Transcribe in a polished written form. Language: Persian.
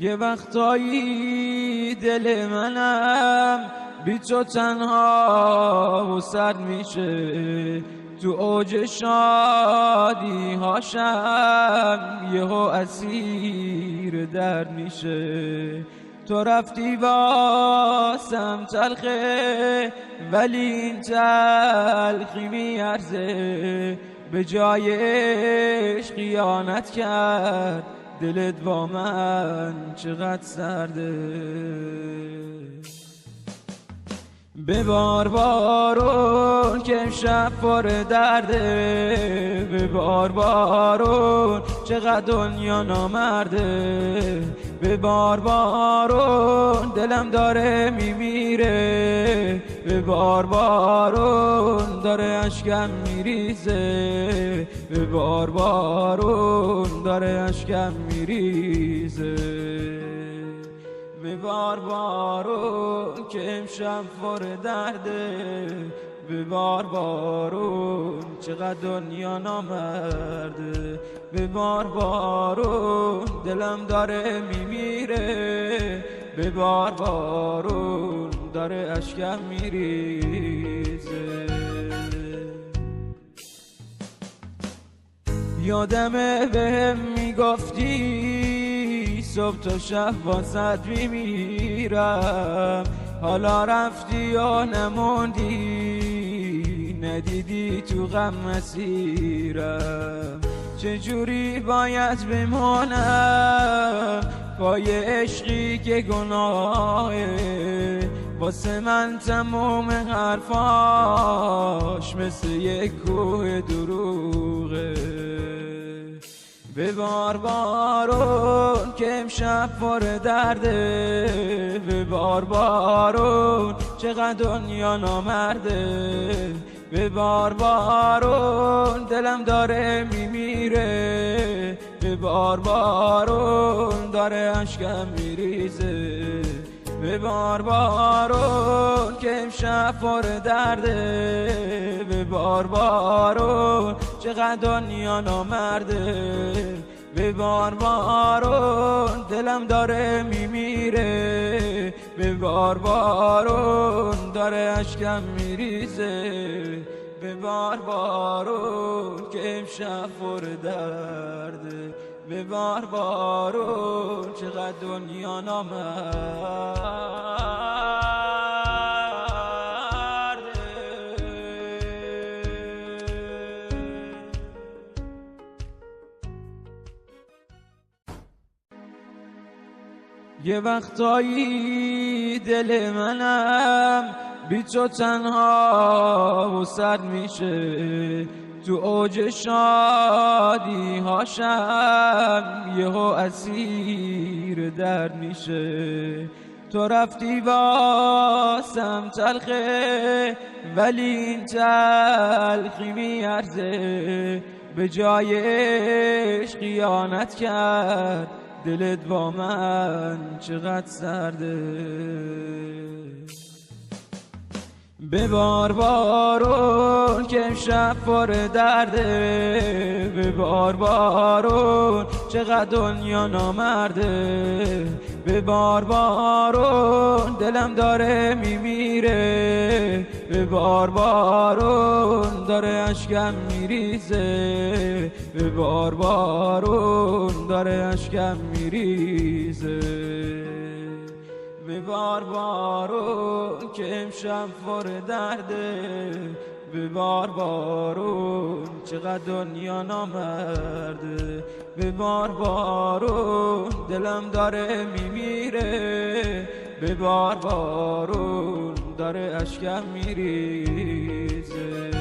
یه وقتایی دل منم بی تو تنها و سرد میشه، تو اوج شادی هاشم یهو اسیر درد میشه. تو رفتی واسم تلخه ولی این تلخی میارزه، به جایش خیانت کرد دلت با من چقدر سرده. ببار بارون که امشب پر درده، ببار بارون چقدر دنیا نامرده، ببار بارون دلم داره میمیره، ببار بارون داره اشکم میریزه، ببار بارون داره اشکم میریزه. ببار بارون که امشب پر درده، ببار بارون چقدر دنیا نامرده، ببار بارون دلم داره میمیره، ببار بارون داره اشکم میریزه. یادمه بهم میگفتی صبح تا شب واسد میمیرم، حالا رفتی و نموندی، ندیدی تو غم مسیرم. چجوری باید بمانم پای عشقی که گناهه، واسه من تموم حرفاش مثل یک کوه دروغه. ببار بارون که امشب پر درده، ببار بارون چقدر دنیا نامرده، ببار بارون دلم داره میمیره، ببار بارون داره اشکم میریزه، ببار بارون که امشب پر درده، ببار بارون چقدر دنیا نامرده، ببار بارون دلم داره میمیره، ببار بارون داره اشکم میریزه، ببار بارون که امشب پر درده، ببار بارون چقدر دنیا نامرده. یه وقتایی دل منم بی تو تنها و سرد میشه، تو اوج شادی هاشم یهو اسیر درد میشه. تو رفتی واسم تلخه ولی این تلخی میارزه، به جایش خیانت کرد دلت با من چقدر سرده. ببار بارون که امشب پر درده، ببار بارون چقدر دنیا نامرده، ببار بارون دلم داره میمیره، ببار بارون داره اشکم میریزه، ببار بارون داره اشکم میریزه. ببار بارون که امشب پر درده، ببار بارون چقدر دنیا نامرده، ببار بارون دلم داره میمیره، ببار بارون داره اشکم میریزه.